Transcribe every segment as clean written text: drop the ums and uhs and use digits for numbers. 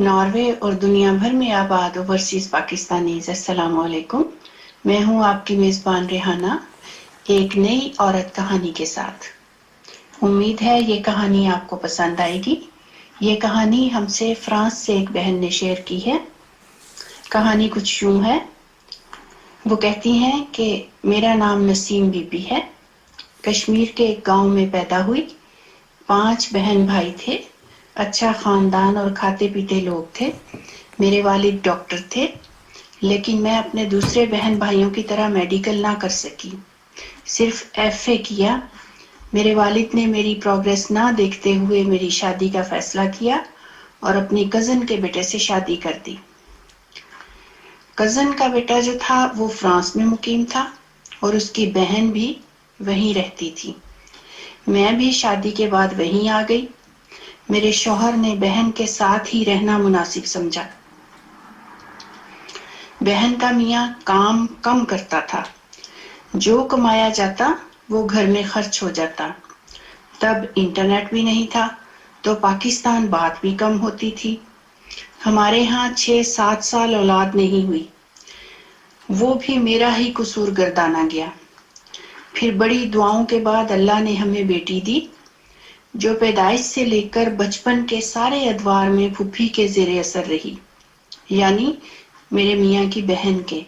Norway اور دنیا بھر میں آباد اوورسیز پاکستانیز السلام علیکم. میں ہوں آپ کی میزبان ریحانہ ایک نئی عورت کہانی کے ساتھ. امید ہے یہ کہانی آپ کو پسند آئے گی. یہ کہانی ہم سے فرانس سے ایک بہن نے شیئر کی ہے. کہانی کچھ یوں ہے. وہ کہتی ہیں کہ میرا نام نسیم بی بی ہے. کشمیر کے ایک گاؤں میں پیدا ہوئی. 5 بہن بھائی تھے. اچھا خاندان اور کھاتے پیتے لوگ تھے. میرے والد ڈاکٹر تھے، لیکن میں اپنے دوسرے بہن بھائیوں کی طرح میڈیکل نہ کر سکی. صرف FA کیا. میرے والد نے میری پروگریس نہ دیکھتے ہوئے میری شادی کا فیصلہ کیا اور اپنی کزن کے بیٹے سے شادی کر دی. کزن کا بیٹا جو تھا وہ فرانس میں مقیم تھا اور اس کی بہن بھی وہیں رہتی تھی. میں بھی شادی کے بعد وہیں آ گئی. میرے شوہر نے بہن کے ساتھ ہی رہنا مناسب سمجھا. بہن کا میاں کام کم کرتا تھا. جو کمایا جاتا وہ گھر میں خرچ ہو جاتا. تب انٹرنیٹ بھی نہیں تھا تو پاکستان بات بھی کم ہوتی تھی. ہمارے ہاں 6-7 سال اولاد نہیں ہوئی. وہ بھی میرا ہی قصور گردانا گیا. پھر بڑی دعاؤں کے بعد اللہ نے ہمیں بیٹی دی جو پیدائش سے لے کر بچپن کے سارے ادوار میں پھوپھی کے زیر اثر رہی، یعنی میرے میاں کی بہن کے.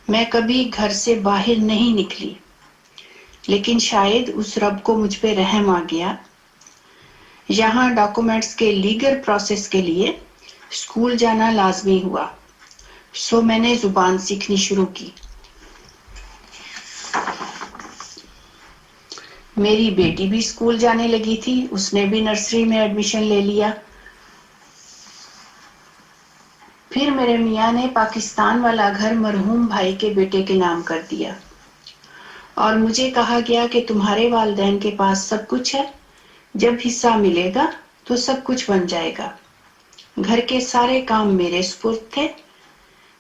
میں کبھی گھر سے باہر نہیں نکلی، لیکن شاید اس رب کو مجھ پہ رحم آ گیا. یہاں ڈاکومنٹس کے لیگل پروسیس کے لیے اسکول جانا لازمی ہوا، سو میں نے زبان سیکھنی شروع کی. میری بیٹی بھی اسکول جانے لگی تھی. اس نے بھی نرسری میں ایڈمیشن لے لیا. پھر میرے میاں نے پاکستان والا گھر مرحوم بھائی کے بیٹے کے نام کر دیا اور مجھے کہا گیا کہ تمہارے والدین کے پاس سب کچھ ہے، جب حصہ ملے گا تو سب کچھ بن جائے گا. گھر کے سارے کام میرے سپرد تھے.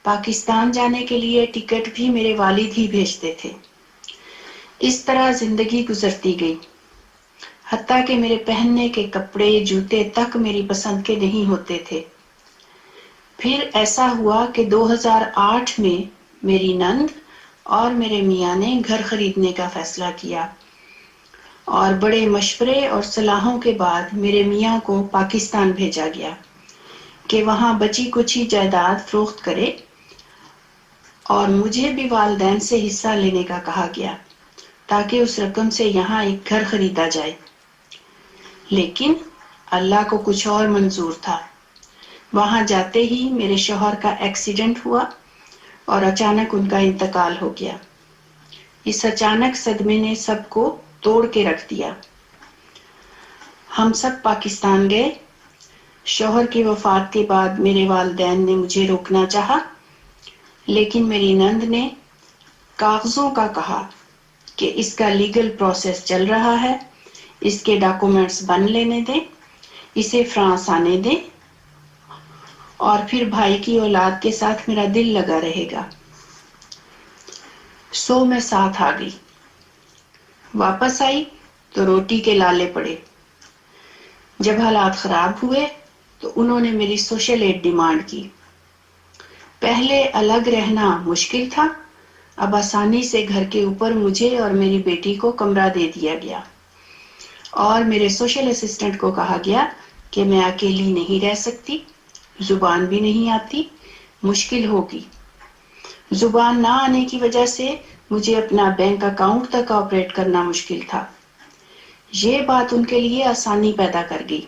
پاکستان جانے کے لیے ٹکٹ بھی میرے والد ہی بھیجتے تھے. اس طرح زندگی گزرتی گئی، حتیٰ کہ میرے پہننے کے کپڑے جوتے تک میری پسند کے نہیں ہوتے تھے. پھر ایسا ہوا کہ 2008 میں میری نند اور میرے میاں نے گھر خریدنے کا فیصلہ کیا اور بڑے مشورے اور صلاحوں کے بعد میرے میاں کو پاکستان بھیجا گیا کہ وہاں بچی کچھی جائیداد فروخت کرے، اور مجھے بھی والدین سے حصہ لینے کا کہا گیا تاکہ اس رقم سے یہاں ایک گھر خریدا جائے. لیکن اللہ کو کچھ اور منظور تھا. وہاں جاتے ہی میرے شوہر کا ایکسیڈنٹ ہوا اور اچانک ان کا انتقال ہو گیا. اس اچانک صدمے نے سب کو توڑ کے رکھ دیا. ہم سب پاکستان گئے. شوہر کی وفات کے بعد میرے والدین نے مجھے روکنا چاہا، لیکن میری نند نے کاغذوں کا کہا کہ اس کا لیگل پروسیس چل رہا ہے، اس کے ڈاکومنٹس بن لینے دیں، اسے فرانس آنے دیں اور پھر بھائی کی اولاد کے ساتھ میرا دل لگا رہے گا. سو میں ساتھ آ گئی. واپس آئی تو روٹی کے لالے پڑے. جب حالات خراب ہوئے تو انہوں نے میری سوشل ایڈ ڈیمانڈ کی. پہلے الگ رہنا مشکل تھا، اب آسانی سے گھر کے اوپر مجھے اور میری بیٹی کو کمرہ دے دیا گیا اور میرے سوشل اسسٹنٹ کو کہا گیا کہ میں اکیلی نہیں رہ سکتی، زبان بھی نہیں آتی، مشکل ہوگی. زبان نہ آنے کی وجہ سے مجھے اپنا بینک اکاؤنٹ تک آپریٹ کرنا مشکل تھا. یہ بات ان کے لیے آسانی پیدا کر گئی.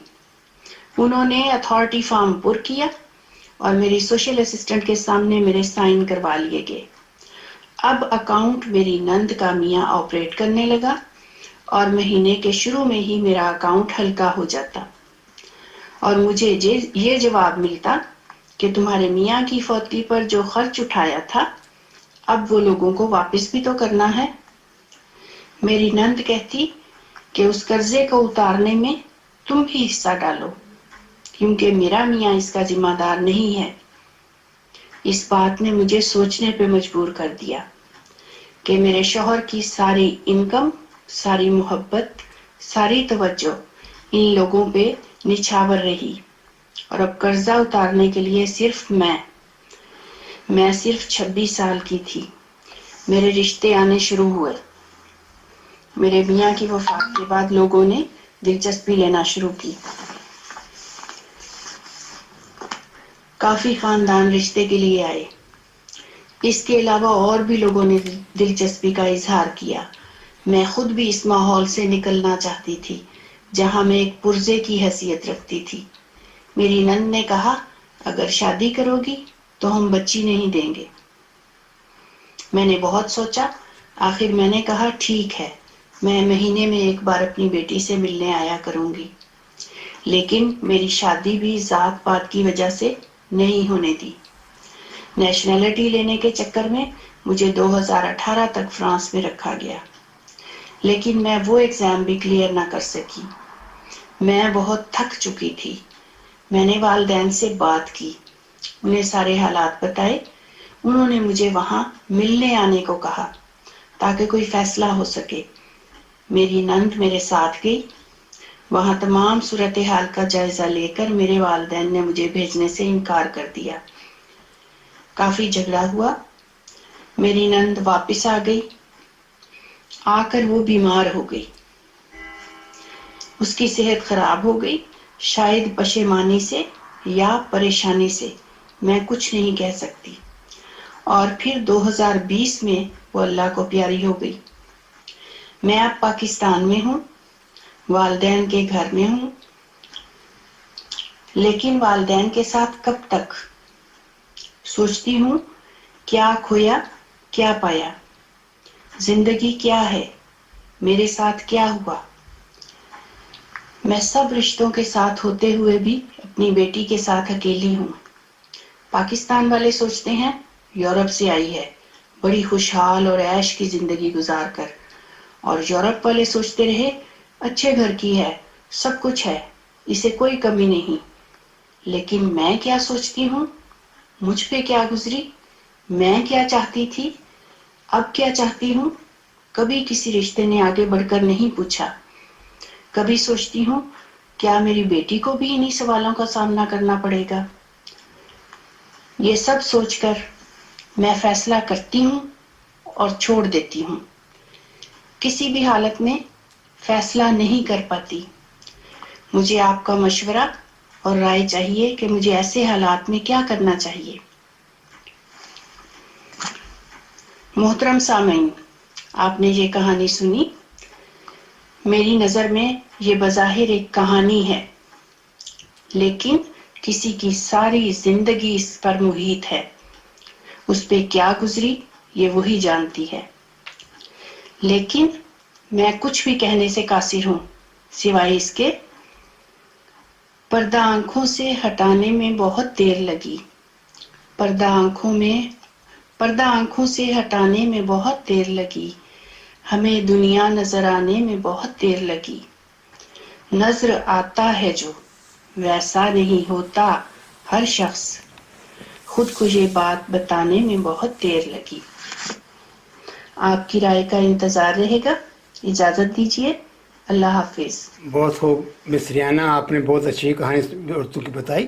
انہوں نے اتھارٹی فارم پر کیا اور میری سوشل اسسٹنٹ کے سامنے میرے سائن کروا لیے گئے. اب اکاؤنٹ میری نند کا میاں آپریٹ کرنے لگا اور مہینے کے شروع میں ہی میرا اکاؤنٹ ہلکا ہو جاتا اور مجھے یہ جواب ملتا کہ تمہارے میاں کی فوتگی پر جو خرچ اٹھایا تھا اب وہ لوگوں کو واپس بھی تو کرنا ہے. میری نند کہتی کہ اس قرضے کو اتارنے میں تم بھی حصہ ڈالو کیونکہ میرا میاں اس کا ذمہ دار نہیں ہے. اس بات نے مجھے سوچنے پہ مجبور کر دیا کہ میرے شوہر کی ساری انکم، ساری محبت، ساری توجہ ان لوگوں پہ نچھاور رہی. اور اب قرضہ اتارنے کے لیے صرف میں صرف 26 سال کی تھی. میرے رشتے آنے شروع ہوئے. میرے میاں کی وفات کے بعد لوگوں نے دلچسپی لینا شروع کی. کافی خاندان رشتے کے لیے آئے. اس کے علاوہ اور بھی لوگوں نے دلچسپی کا اظہار کیا. میں خود بھی اس ماحول سے نکلنا چاہتی تھی جہاں میں ایک پرزے کی حیثیت رکھتی تھی. میری نند نے کہا اگر شادی کرو گی تو ہم بچی نہیں دیں گے. میں نے بہت سوچا. آخر میں نے کہا ٹھیک ہے، میں مہینے میں ایک بار اپنی بیٹی سے ملنے آیا کروں گی. لیکن میری شادی بھی ذات پات کی وجہ سے نہیں ہونے دی. نیشنلٹی لینے کے چکر میں مجھے 2018 تک فرانس میں رکھا گیا. لیکن میں وہ ایگزام بھی کلیئر نہ کر سکی. میں بہت تھک چکی تھی. میں نے والدین سے بات کی، انہیں سارے حالات بتائے. انہوں نے مجھے وہاں ملنے آنے کو کہا تاکہ کوئی فیصلہ ہو سکے. میری نند میرے ساتھ گئی. وہاں تمام صورتحال کا جائزہ لے کر میرے والدین نے مجھے بھیجنے سے انکار کر دیا. کافی جھگڑا ہوا. میری نند واپس آ گئی. آ کر وہ بیمار ہو گئی. اس کی صحت خراب ہو گئی، شاید پشیمانی سے یا پریشانی سے، میں کچھ نہیں کہہ سکتی. اور پھر 2020 میں وہ اللہ کو پیاری ہو گئی. میں اب پاکستان میں ہوں، والدین کے گھر میں ہوں. لیکن والدین کے ساتھ کب تک؟ سوچتی ہوں کیا کھویا کیا پایا، زندگی کیا ہے، میرے ساتھ کیا ہوا. میں سب رشتوں کے ساتھ ہوتے ہوئے بھی اپنی بیٹی کے ساتھ اکیلی ہوں. پاکستان والے سوچتے ہیں یورپ سے آئی ہے، بڑی خوشحال اور عیش کی زندگی گزار کر. اور یورپ والے سوچتے رہے اچھے گھر کی ہے، سب کچھ ہے، اسے کوئی کمی نہیں. لیکن میں کیا سوچتی ہوں، مجھ پہ کیا گزری، میں کیا چاہتی تھی، اب کیا چاہتی ہوں، کبھی کسی رشتے نے آگے بڑھ کر نہیں پوچھا. کبھی سوچتی ہوں کیا میری بیٹی کو بھی انہی سوالوں کا سامنا کرنا پڑے گا. یہ سب سوچ کر میں فیصلہ کرتی ہوں اور چھوڑ دیتی ہوں. کسی بھی حالت میں فیصلہ نہیں کر پاتی. مجھے آپ کا مشورہ اور رائے چاہیے کہ مجھے ایسے حالات میں کیا کرنا چاہیے. محترم سامعین، آپ نے یہ کہانی سنی. میری نظر میں یہ بظاہر ایک کہانی ہے، لیکن کسی کی ساری زندگی اس پر محیط ہے. اس پہ کیا گزری یہ وہی جانتی ہے. لیکن میں کچھ بھی کہنے سے قاصر ہوں سوائے اس کے پردہ آنکھوں سے ہٹانے میں بہت دیر لگی. پردہ آنکھوں سے ہٹانے میں بہت دیر لگی. ہمیں دنیا نظر آنے میں بہت دیر لگی. نظر آتا ہے جو ویسا نہیں ہوتا ہر شخص. خود کو یہ بات بتانے میں بہت دیر لگی. آپ کی رائے کا انتظار رہے گا. اجازت دیجیے. اللہ حافظ. بہت خوب مصریانہ، آپ نے بہت اچھی کہانی عورتوں کی بتائی.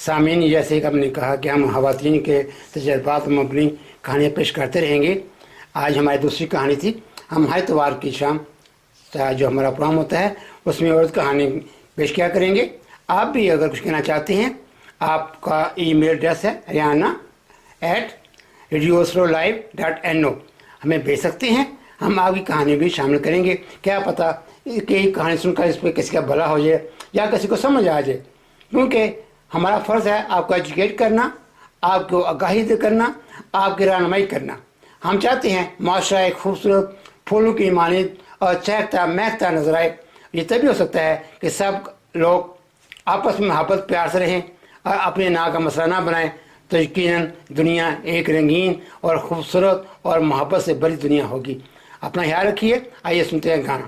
سامعین، جیسے کہ ہم نے کہا کہ ہم خواتین کے تجربات میں اپنی کہانیاں پیش کرتے رہیں گے. آج ہماری دوسری کہانی تھی. ہم ہر اتوار کی شام جو ہمارا پروگرام ہوتا ہے اس میں عورت کہانی پیش کیا کریں گے. آپ بھی اگر کچھ کہنا چاہتے ہیں، آپ کا ای میل ایڈریس ہے rihanna@radiosrolive.no. ہمیں بھیج سکتے ہیں. ہم آپ کی کہانی بھی شامل کریں گے. کیا پتہ کہ کہانی سن کر اس پہ کسی کا بھلا ہو جائے یا کسی کو سمجھ آ جائے. کیونکہ ہمارا فرض ہے آپ کو ایجوکیٹ کرنا، آپ کو آگاہی کرنا، آپ کی رہنمائی کرنا. ہم چاہتے ہیں معاشرہ ایک خوبصورت پھولوں کی مانند اور چہکتا مہکتا نظر آئے. یہ تبھی ہو سکتا ہے کہ سب لوگ آپس میں محبت پیار سے رہیں اور اپنے نا کا مسئلہ نہ بنائیں. تو یقیناً دنیا ایک رنگین اور خوبصورت اور محبت سے بھری دنیا ہوگی. اپنا خیال رکھیے. آئیے سنتے ہیں گانا.